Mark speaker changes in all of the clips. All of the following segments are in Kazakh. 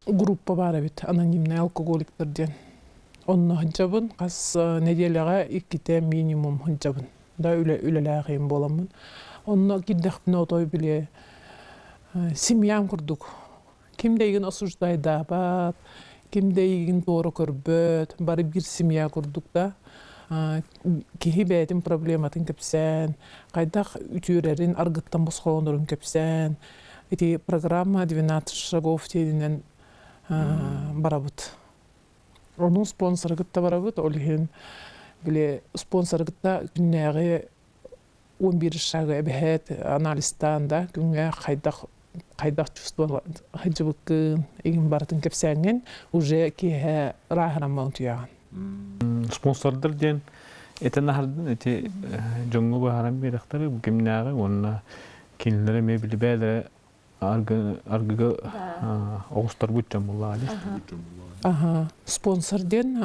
Speaker 1: группа бар бит, анонимный алкоголиктерден. Онны хыджабын, қас неделяға 2 минимум хыджабын. Да үлеләғейін боламын. Онны киддәқпін отой біле семьям құрдық. Кимдейгін осуждайда бат, кимдейгін торы көрбөт, бары бір семья құрдық да. Кихи бәйтін проблематын көпсән, қайдақ үтірерін арғыттан босқолындырын көпсән. Эти программа 12 шагов тедінен барабыт. Оның спонсоры гытта барабыт, олығын біле спонсоры гытта күннәғі 11 шағы әбәхет анализтан да күнге қайдақ чувствовал хыджыбыкын егін бартын көпсәнген уже кеге рахыраман тұяған.
Speaker 2: Спонсордар ден этен нахардын эти жоңгу бахарам беректары бу кимнагы онна кинлере мебили бәдә аргыга огустар бутчам булла
Speaker 1: Ага, спонсор ден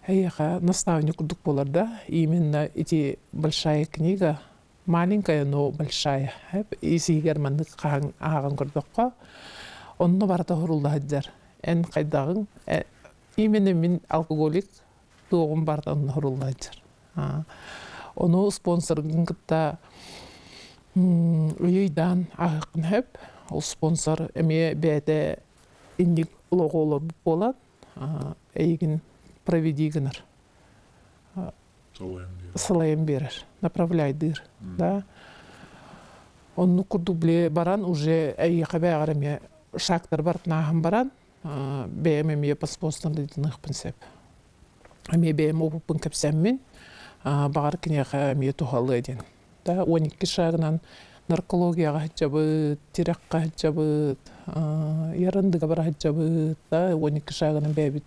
Speaker 1: аяха наставник курдук боларда. Именно эти большая книга, маленькая, но большая. Иси германды ағын курдукка. Онны барда хурулда хаджар. Эн кайдагын именно мен алкоголик туғым барда онны хурулда хаджар. Оны спонсоргын кытта үйейдан ағықын хэп. Ол спонсор эме бәді индик логолор болат. Эйгін проведигінер. Салайын берер. Направляйдыр. Да. Онны курдук біле баран уже әйеқі бәғараме шактар бартын ағын баран. Бәйім әме паспостан дейдін ұқпын сәп. Әме бәйім опыппын көпсәммен бағар кінеқі әме тұхалы әден. 12 шағынан наркологияға хәджабыт, тираққа хәджабыт, ярындыға бар хәджабыт, 12 шағынан бәйбіт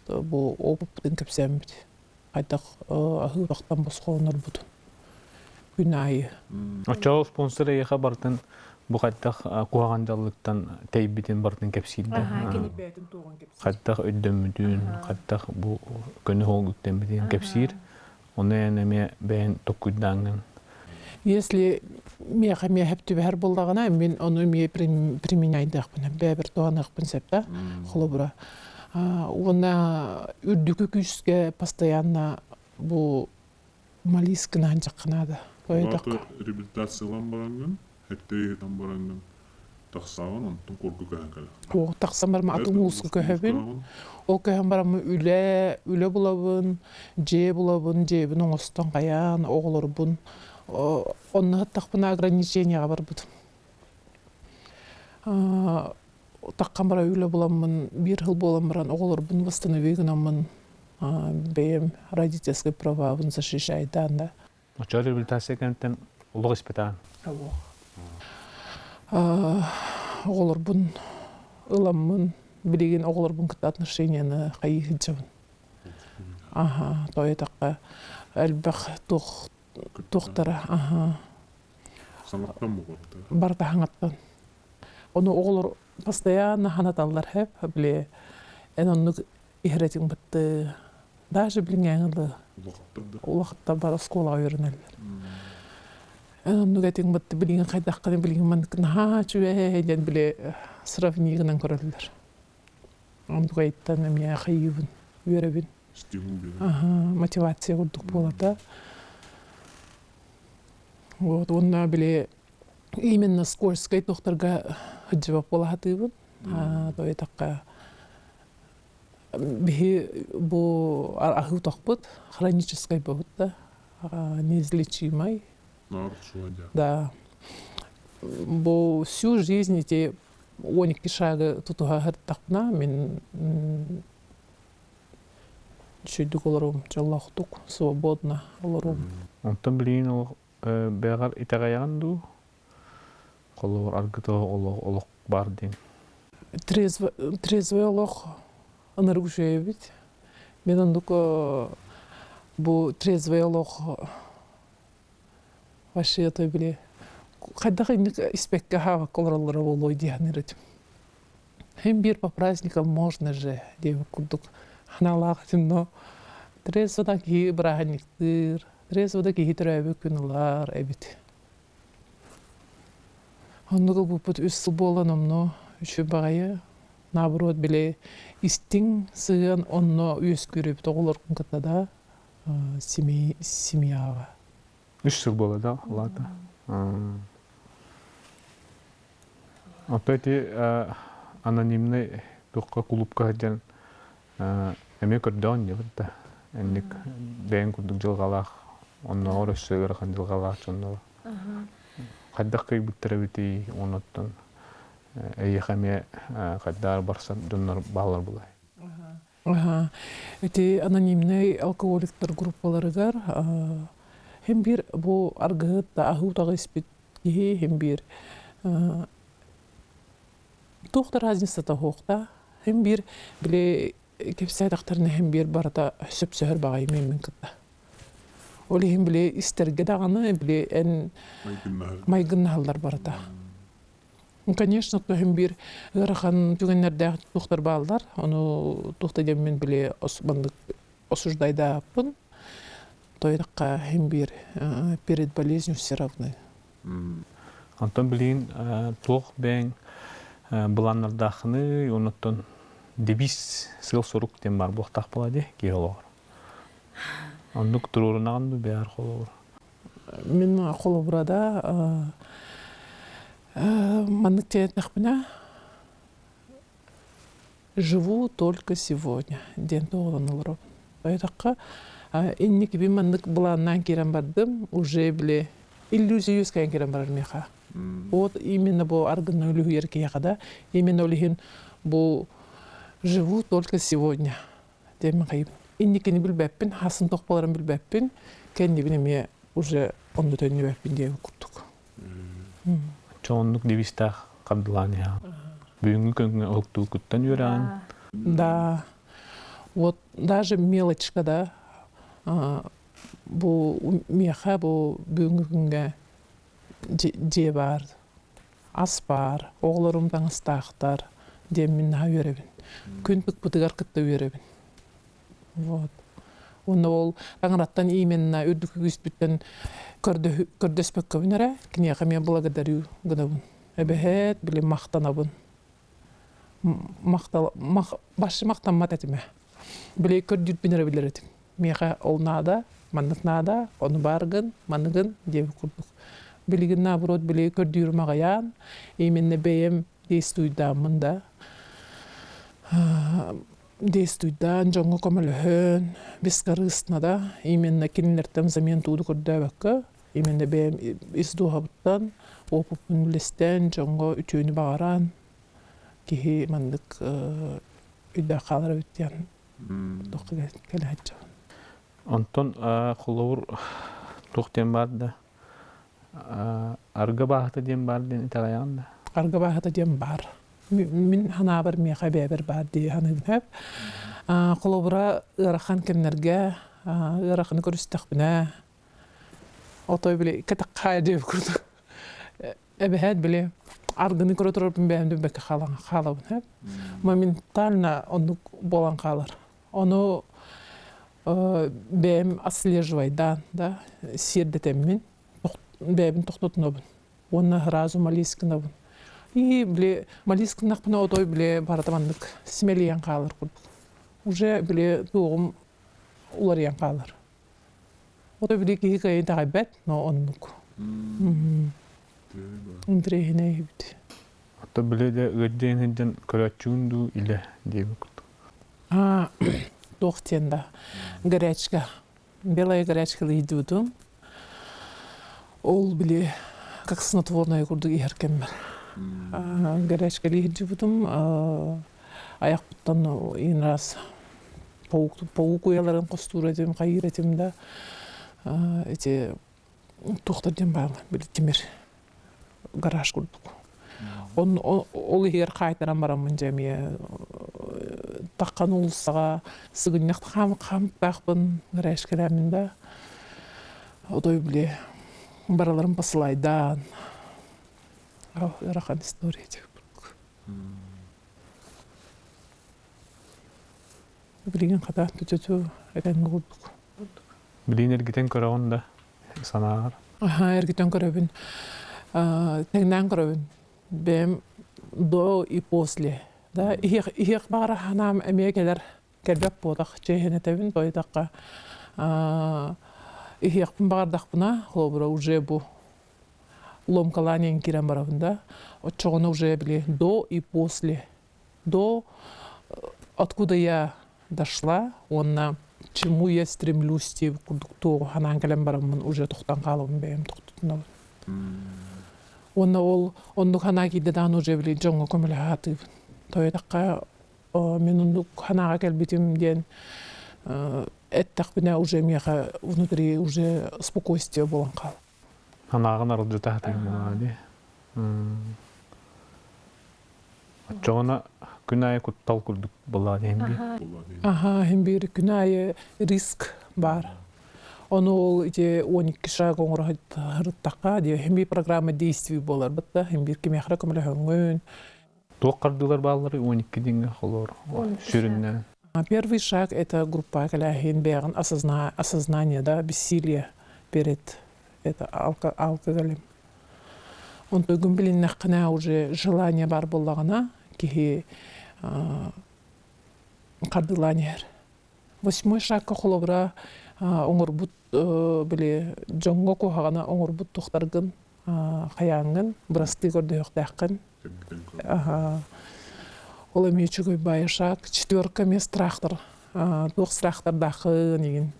Speaker 1: бұл опыппын көпсәмбіт. Қайдақ ағырақтан босқолыныр бұд. Күн айы.
Speaker 2: Очау спонсор әйеға бартын бұл қайдақ қуағандалықтан тәйбітін бартын көпсейді. Қайдақ өйдеммүдін, қайдақ бұл көні хоғылықтен бітін көпсейір. Оны әнеме бәйін тоққүйдаңын.
Speaker 1: Если мен хэпті бәр болдағына, мен оны мен применяйдақпын. Бәбір тоғанақпын сәпті, құлы бұра. Оны үрдікі күшке постоянно бұл малискіні анжаққынады.
Speaker 3: Бағаты реабилитациялан баранған, әттейетен баранған тақсаған, онтың қорғы көйін кәлі.
Speaker 1: О, тақсан барма атын ұлысқы көйін. Ол көйін барамы үлі бұлабын, же бұлабын, жебін оңыстан қаян, оғылыр бұн. Оны тақпына ограниченияға бар бұд. Таққан бара үйлі боламын, 1 жыл боламын, оғылыр бұн восстановигінамын, бәйім родительский права бұн защищайдан да.
Speaker 2: Очау реабилитация кәнттен ұлық испетаған?
Speaker 1: Оғылыр бұн ұламын, білеген оғылыр бұн күтті отношенияны қайы хиджабын. Той таққа әлбәқ тоқтары.
Speaker 3: Саңаттан мұ көрді?
Speaker 1: Барда хаңаттан. Оны оғылыр постоянно ханаталар хэп, біле, ән оны ихретің бітті. Даже білін әңілі. Улақытта бар сколаға өрінәлер. Ән оны әтің бітті, білген қайдаққаны, білген мандықын чуәйден біле сравнигінен көрілдер. Оны қайттан әме қайыбын, өребін. Мотивация құрдық болады. Оны біле именно скользкой тоқтарға хыджыбап бола хатыбын. Той таққа бихи бұл ағыл тоқпыт, хронической бұд да, неизлечимой. Да. Бұл всю жизнь эти 12 шағы тұтуға ғырттақпына мен шүйдік оларым, жаллақтық, свободна оларым.
Speaker 2: Онтан білейін ол бәғар итағаяғанду? Қолуыр аргыты олық бар дейін?
Speaker 1: Трезвый олық ынырғы жүйе бит. Мен ондық бұл трезвый олық ваши той біле. Қайдағы испекке хава колоралары олой дейін еретім. Hem bir по праздникам можно же, деп күрдік. Ханалағытым, но трезвыда ки браханиктыр, трезвыда ки хитрәбі күнілар әбіт. Ондығы бұпыт үсі боланым, но үші бағайы наоборот биле истин сыган онно үс көрүп тоголор кытта да семьяга.
Speaker 2: 3 жыл болды да, алады. Отойти анонимный туққа клубқа ден эме көрдөн жибда. Эндик бен курдук жылгалах, онно орос сөйгөргөн жылгалах чонно. Каддак кыйбыттырабыти оноттон эйхаме каддар барса доннор балар булай.
Speaker 1: Эти анонимный алкоголиктер группаларыгар hem bir bu argıt da ahutağı ispit ki hem bir tohta razniца da hoqta hem bir bile kepsay daktarına hem bir barda süp söhür bağay men kıtta. Oli hem bile isterge dağını bile en maygın hallar barda. Конечно, то hem bir ырхан түгеннерде tohtar bağlar. Onu tohta demin bile osmanlık осуждайда пын. Тойдаққа hem bir перед болезнью все равны.
Speaker 2: Антон билин тоқ бен буланнардахны оноттон дебис сыл сорук тем бар боқтақ болады геолог. Ондук турурунаган бер холор.
Speaker 1: Мен холобрада маныкте тахпына живу только сегодня. Ден тоғланылыр. Тойдаққа инник би маннык буланнан кирен бардым, уже биле иллюзия юскан кирен барар меха. Вот именно бу аргынны үлү еркеяда, именно улихин бу живу только сегодня. Дем кайып. Инникини билбеппин, хасын токпаларын билбеппин, кенни бине уже онду төнү беппин деп куттук.
Speaker 2: Чондук дебистах кабдылания. Бүгүнкү күнгө окту куттан юран.
Speaker 1: Да. Вот даже мелочка, да. Bu meha bu бүгүнкү күнгө же бар, ас бар, оглорумдан ыстактар, демин хаберебин. Күнтүк бутыгар кытта беребин. Вот. Онда ол таңыраттан именно үрдүк үстүттен көрдөспөккө бинере, кинега мен благодарю гынабын. Эбехет биле мактанабын. Башы мактанмат этиме. Биле көрдүт бинере билеретим. Меха ол нада, маннык нада, оны баргын, маныгын деп курдук. Билигин наоборот биле көрдүр магаян, именно бем действуйдамын да. Действуйдан жоңго комөлөһөн, бескарыстна да, именно кинилерден замен тууду көрдөбөккө, именно бем издуhabыттан, опупун билестен жоңго үчөөнү багаран, кихи мандык үйдө калар өттен. Токка келет.
Speaker 2: Антон холовур тоқтен барды. Арга бахта дем барды италаян.
Speaker 1: Арга бахта дем бар. Мин хана бар меха бебер бар ди ханын хеп. Холовура ырахан кемнерге ырахны көрүстөкбүнө. Отой биле катакка деп курду. Эбехет биле аргыны көрөтөрүп бемдү бек халабын хеп. Моментально ону болан калар. Ону бем отслеживайдан, да, сирдетеммин, бем тоқтотнобын. Оны разу малискынабын. И биле малискынакпына отой биле баратамандык смелиян калар курдук. Уже биле тугум улариян калар. Отой биле кихикайын тагайбет, но оннук. Интрехине ебит.
Speaker 2: Ото биле де өдден көрөчүндү иле деп курдук. Тоқтенда горячка, белая горячка лидудум. Ол биле как снотворное курдук иеркеммер. Горячка лидудум, аяк буттан ин раз паук уяларын костуратым, кайыратым да. Эти тоқтарден бар, биле темир гараж курдук. Ол егер кайтарам барамын жеме таккан улусага сыгыннак хам бакпын грешкеремин да. Отой биле бараларым посылайдан. Рахан история деп. Билген ката түтү этен курдук. Билин эргитен көрөгөндө санаар.
Speaker 1: Эргитен көрөбүн. Тегнен көрөбүн. Бем до и после Да, их бара ханам эмегелер келбеп бодах чехене тебин тойдакка. Их бардак бuna хобра уже бу ломкаланин кирен барабында. Отчогону уже били до и после. До откуда я дошла, он чему я стремлюсь, кто ханан келен барамын уже тохтан калым бем тохтун. Он хана кидедан уже били жонго комлахаты. Тойдакка мен ондук ханага келбитим ден эттак бина уже меха внутри уже спокойствие болан кал.
Speaker 2: Ханагын арылжы тахтын мунади. Отчогона күнай куттал курдук булла демби.
Speaker 1: Ага, хембир күнай риск бар. Оны ол ите 12 шаг оңыр хырттакка де хемби программа действий болар бытта хембир кемехра көмөлөңөн.
Speaker 2: Тоққардылар баллары 12 деңге холор сүрүннен.
Speaker 1: Первый шаг это группа Каляхинберн осознание, да, бессилие перед это алкоголем. Он тогун билин нахкана уже желание бар боллагана кихи кардыланер. 8 шаг холобра оңорбут биле жоңго кохагана оңорбут тохтаргын каяңын брасты көрдөктакын. Ага. Ол эмечүгөй байшак 4 страхтар. Тух страхтар дахы неген.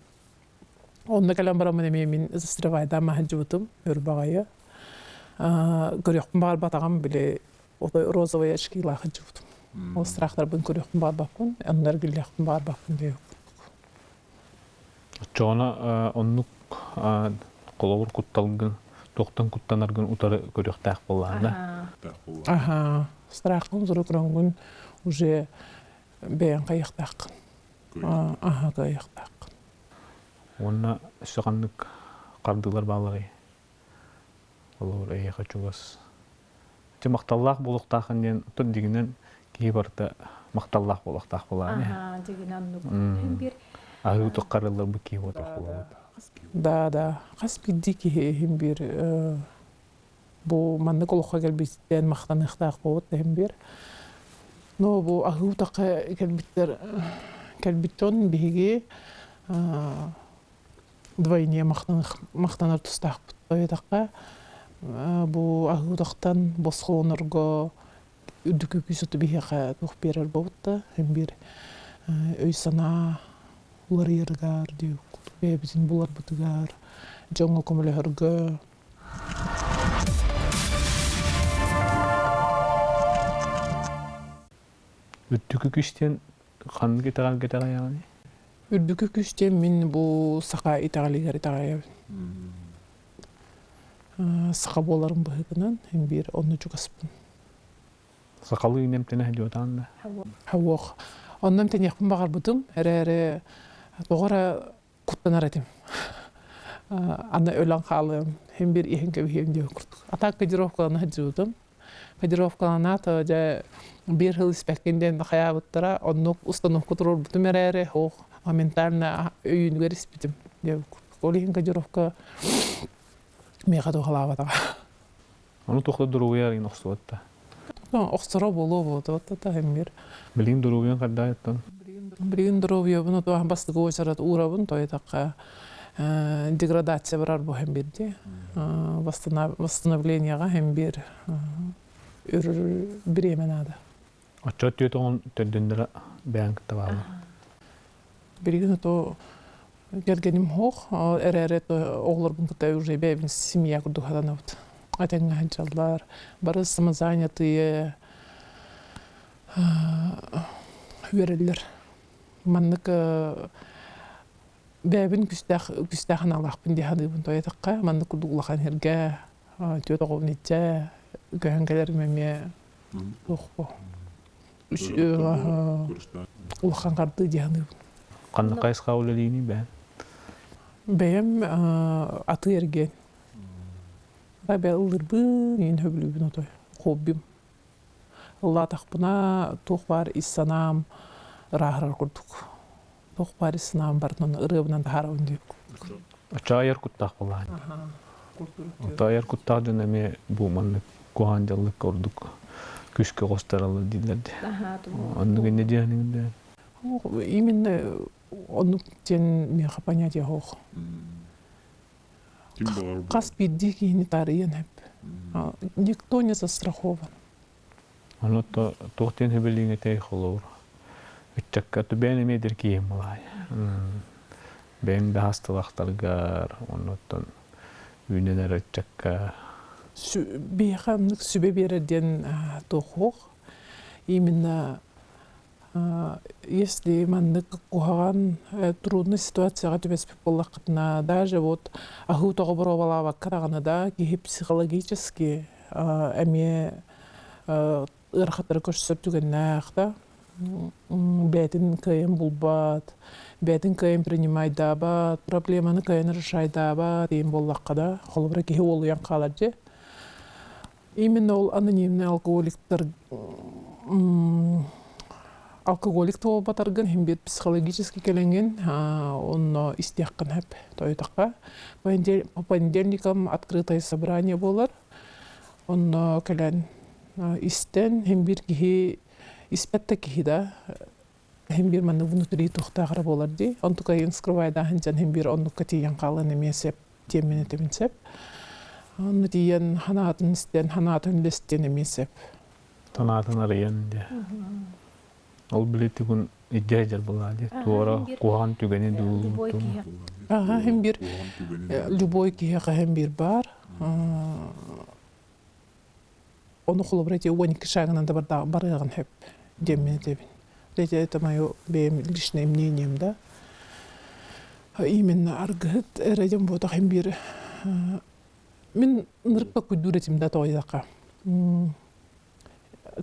Speaker 1: Онда калам барамын эме мен застривайда махажутум өрбагая. Көрөкпүн бар батагам биле розовый очки лахажутум. Ол страхтар бун көрөкпүн бар бакын, андар гүллекпүн бар бакын деп.
Speaker 2: Чона оннук коловур кутталгын, токтон куттанаргын утары көрөктак болларда.
Speaker 1: Ага, страхын зурукрангын уже бен каяктак. Ага, каяктак.
Speaker 2: Онна сыганнык кардылар балыгы. Олор эйха чугас. Те макталлак болуктакын ден тур дигинен кийбарда макталлак болуктак болар.
Speaker 4: Ага, дигинен бир
Speaker 2: Агы токкарылар бу кийбот болот.
Speaker 1: Да. Каспидди химбир бу манны колохка келбиттен мактаныктак болот химбир. Но бу агы такка келбиттен биги двойне мактанар тустак тоydакка бу агы тактан босхонорго үдүкү күсөтү бига тух берер болот химбир өй сана улар яргар дип бебизин булар бутугар жоңго көмөлөргө
Speaker 2: Үттүкү күштен кан кетаган яаны.
Speaker 1: үрдүкү күчтен мен бу сака итагалигер итагая. Сака боларым быгынан химбир онну жугаспын.
Speaker 2: Сакалы немтене хадиотанда.
Speaker 1: Хавох. Оннан тенекпин багар бутум, эре тогора куттанар этим. Аны өлөн калым, химбир ихинке бихимде курдук. Атак кодировканы хаджуудум. Кодировканы ата же бир хыл спекинден хаябыттара, оннук установку турur бутум эре хох моментально өйүнгө респитим. Деп колихин кодировка мега дохалабата.
Speaker 2: Аны тохта дуруяр инохсуатта.
Speaker 1: Оксоро болобу тота химбир.
Speaker 2: Билин дуруян каддайттан.
Speaker 1: Брин здоровье буну то бастыгы очарат урабын тойтакка деградация барар бу химбирде. Восстановлениега химбир беременада.
Speaker 2: Отчот тетон төддөндөрө бәңк табалы.
Speaker 1: Биригин то гергеним хох, эрере то оглор бун кыта уже бебин семья курду хаданавт. Атенга ханчаллар, бары самозанятые верелер. Маннык бебин күстахын алакпын дихадыбын тоятакка, маннык курдулахан херге, төтоговнитча, көһөнгелер меме тохпо. Улахан карды дихадыбын.
Speaker 2: Канны кайска улелини бән.
Speaker 1: Бәем аты ерген. Бәбә ылдырбын, ен хөблүбін отой, хоббим. Алла тақпына тоқ бар иссанам рахрар құрдық. Тоқ бар иссанам бартынан ырыбынан да харауын деп.
Speaker 2: Ачайыр куттақ болан. Ачайыр куттақ жөн әме бұл манны куған жаллық көрдік. күшкө костаралы дилерди.
Speaker 4: Онну
Speaker 2: Онну не дияныңда.
Speaker 1: Именно он тен меха понятие хох.
Speaker 3: Ким бар?
Speaker 1: Кас бидди кини тарыйын хеп. Никто не застрахован.
Speaker 2: Оно то тохтен хебелинге тей холор. Үтчакка түбәне медер кием булай. Бен да хасталыктаргар, оннотон үйнелер үтчакка.
Speaker 1: Бейхамнык сүбе берерден тохох. Именно если мандык кухаган трудный ситуацияга түбеспек боллакытына, даже вот аху того боробалаба караганда кихи психологически эме ырхатыр көрсөтүгөннак да бетин кайын булбат, бетин кайын принимайдабат, проблеманы кайын решайдабат дейм боллакка да холбура кихи олуян калар же. Именно ол анонимный алкоголиктер алкоголик толбатарган химбет психологически келенген он истияккан хеп тойтакка. По понедельникам открытое собрание болар. Он келен истен химбир кихи испетта кихи да химбир маны внутри тухтагыр болар ди. Он тука скрывайда ханчан химбир онну катиян калын эмесеп темени тебинсеп. Он диен ханатын истен ханатын лестен эмесеп.
Speaker 2: Танатын арыян де. Ол билети күн идеяжар булады. Туора кухан түгени дуу.
Speaker 1: Химбир любой кихи химбир бар. Onu холобрете уоник шагынан да барыган хеп демени тебин. Это мое личное мнением, да. Именно аргыт эредем бота химбир. Мен нырпа кудуретим да тойдака.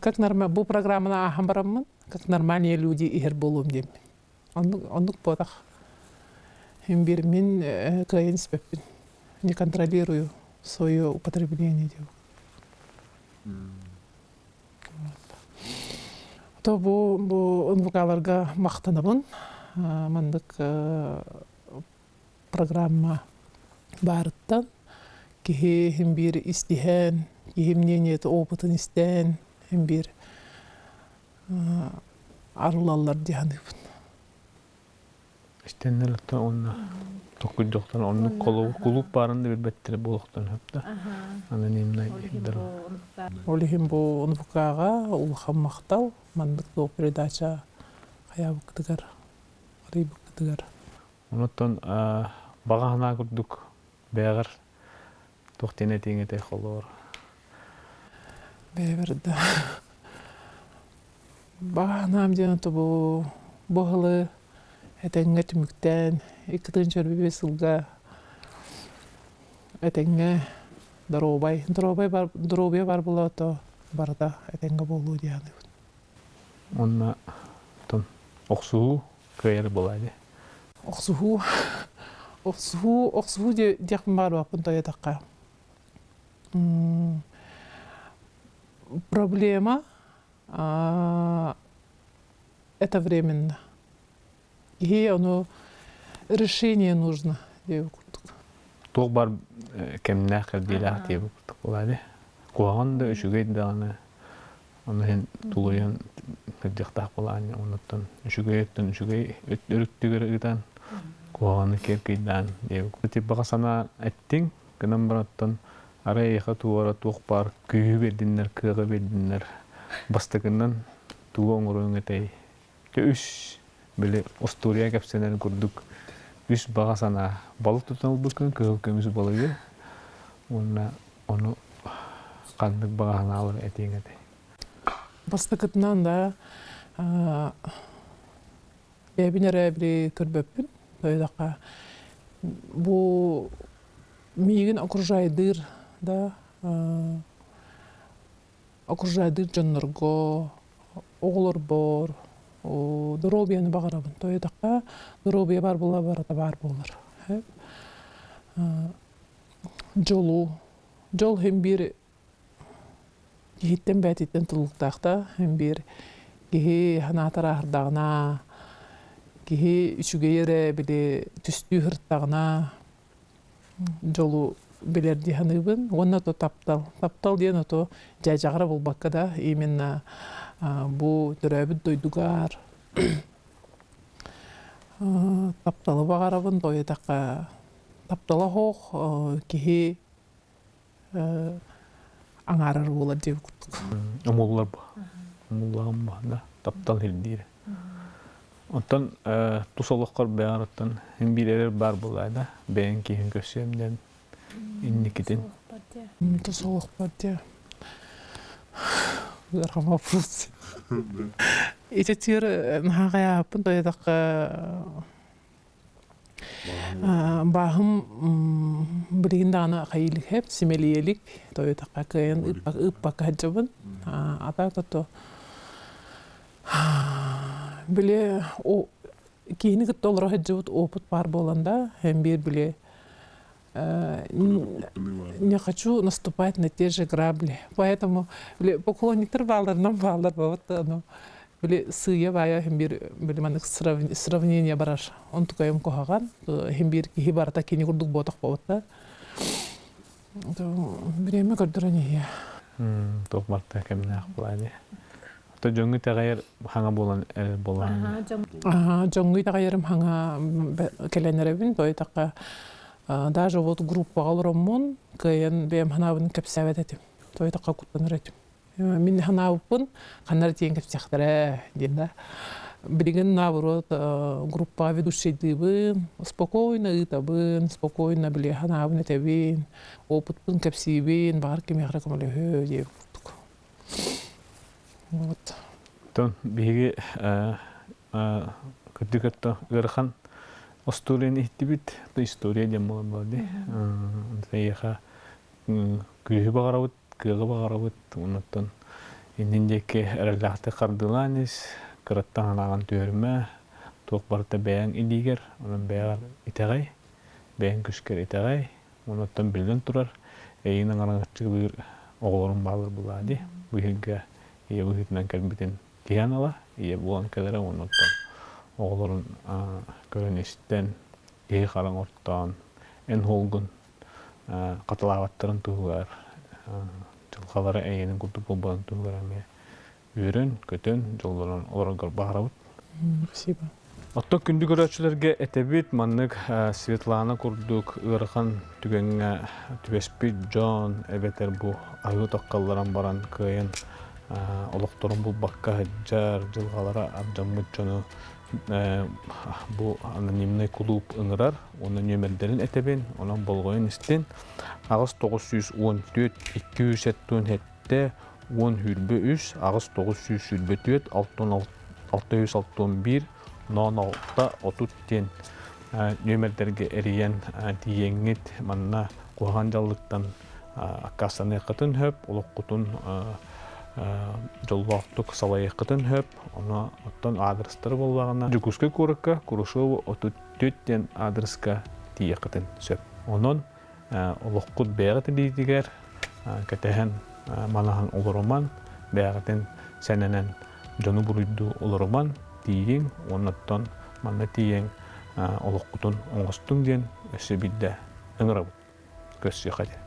Speaker 1: Как нормально, бу программана ахамбараммын, как нормальные люди игер болум дем. Ондук потах. Химбир мен кайын спеппин. Не контролирую свое употребление дем. То бу онвукаларга мактанабын. Мандык программа барыттан. Кихи химбир истихан, кихи мнение опытын истен, химбир арылалар дияныпын.
Speaker 2: Истеннер то онна токуйдоктан онну кулуп барында билбеттер болуктан хапта. Анонимный дер.
Speaker 1: Олихим бу онвукага улхам мактал, мандык до передача хаябыктыгар, рибыктыгар.
Speaker 2: Онотон багана курдук бегер тохтене теңете холор.
Speaker 1: Беверде. Баганам дена то бу богылы этеңге түмүктен 2-4 этеңге дробай бар була то барда этеңге болуу дияны.
Speaker 2: Онна тон оксуу кайыр болады.
Speaker 1: Оксуу де дякын бар бапын тоятакка. Проблема это временно. И оно решение нужно.
Speaker 2: Тог бар кемнә кырдыла дип болады. Куганда үчүгәй даны. Аны тулуян кырдыкта буланы онуттан үчүгәй өрүттүгөргән куганы керкейдан дип. Тип багасана әттең гынан бараттан арайга туара тог бар күйү бердиннер, кыгы бердиннер. Бастыгынан тугон орыңгытай. Үш биле Остория кепсенен курдук. Үш багасана балык туталбыкын көкөмүз балыгы. Оны кандык багана алып этеңете.
Speaker 1: Бастыкытынан да бебинере бир көрбөппүн. Тойдака бу мигин окружайдыр да окружайдыр жоннорго оголор бор. Дробияны багарабын. Тойдака дробия бар була барата бар болар. Жол хем бир кихиттен бәтиттен тулуктакта хем бир кихи ханатарардагына кихи үчүгө ере биле түстүү хырттагына жолу билерди ханыбын, онна то таптал. Таптал диен ото жайжагара болбакка да именно бу төрөбүт дойдугар тапталы багарабын дойтакка таптала хох кихи аңарар болар деп куттук.
Speaker 2: Умуллар ба. Умуллаган ба, да. Таптал хилдире. Оттан тусаллыққар бәғараттан химбилерер бар болай да. Бәйін кейін көсемден инникитин.
Speaker 1: Тусаллық бар де. Зарған вопрос. Итетир нағая апын доядаққа бағым білген дағына қайылық хеп, семелиелік доядаққа кайын ұппаққа хаджабын. Ата көтті Биле кейіні күтті олар хаджабыт опыт бар боланда, hem bir биле не хочу наступать на те же грабли. Поэтому поклонниктер балдарынан балдар бабыт. Биле сыя бая hem bir манык сравнение бараш. Он tukayım kohаған. Hem bir кихи барата кені күрдік ботақ бабытта. Біреме көрдірәне я.
Speaker 2: Тоқ барта кәміне ақ болайды. То жоңгы тағайыр хаңа болан әл болан.
Speaker 1: Жоңгы тағайырым хаңа келенеребін. Той таққа даже вот группа алырымын, кайын бәйім ханабын кәпсәвәт әтім. Той таққа күттаныр әтім. Мен ханабын қанар тейін кәпсәқтірі дейін. Білген наоборот группа ведущийдыбын, спокойно ытабын, спокойно біле ханабын әтәбін, опытпын кәпсейбін, бағар кемеғірі көмілі хө деп күттік. Вот.
Speaker 2: Тон биги көттүкөттө ырхан Историяны иттибит, то история дем болан балды. Таяха күйі бағарабыт, күйі бағарабыт, онаттан индендеке әрәлләхті қардыланыз, кыраттан алаған төріме, тоқ барыта бәян илигер, онан бәян итағай, бәян күшкер итағай, онаттан білден тұрар, әйінің араңатчығы бір оғылырын бағылыр болады. Бұйылға ие бұйытынан кәлбітен киян ала, ие болан кәлері онаттан оғылырын көрінестен, ие қарың ортан, ән холғын қатылағаттарын тұғылар, жылғалары әйенің күлді болбадың тұғылар әме үйрен, көтен, жолдарын оларғар бағарауыт.
Speaker 1: Спасибо.
Speaker 2: Отто күнді көрәтшілерге әтәбет маннық Светлана күрдік, ұрған түгенге түбеспет жон, әбетер бұл айы таққаларан баран көйен олықтырын бұл баққа жар, жылғалары абжамыт жоны bu anonimный клуб ыңырар, onun нөмірдерін әтебен, onun болғойын істен. Ағыз 914-207 хетте 10 хүрбі үш, ағыз 900 661 06-30 нөмірдерге әрейен дейеңет манна қоған жаллықтан аққасаны қытын хөп, олық құтын жолбақтық салайы қытын хөп, оны оттан адрестары болбағына жүкіскі көріккі, Курушова 34-тен адреска тие қытын сөп. Оның олыққұт бәғіті дейдігер, кәтәхен манахан олырыман, бәғітін сәненен жоны бұрыйды олырыман дейін, онаттан манна тиен олыққұтын оңғыстың ден өсі білді ұңырабыд көсі қады.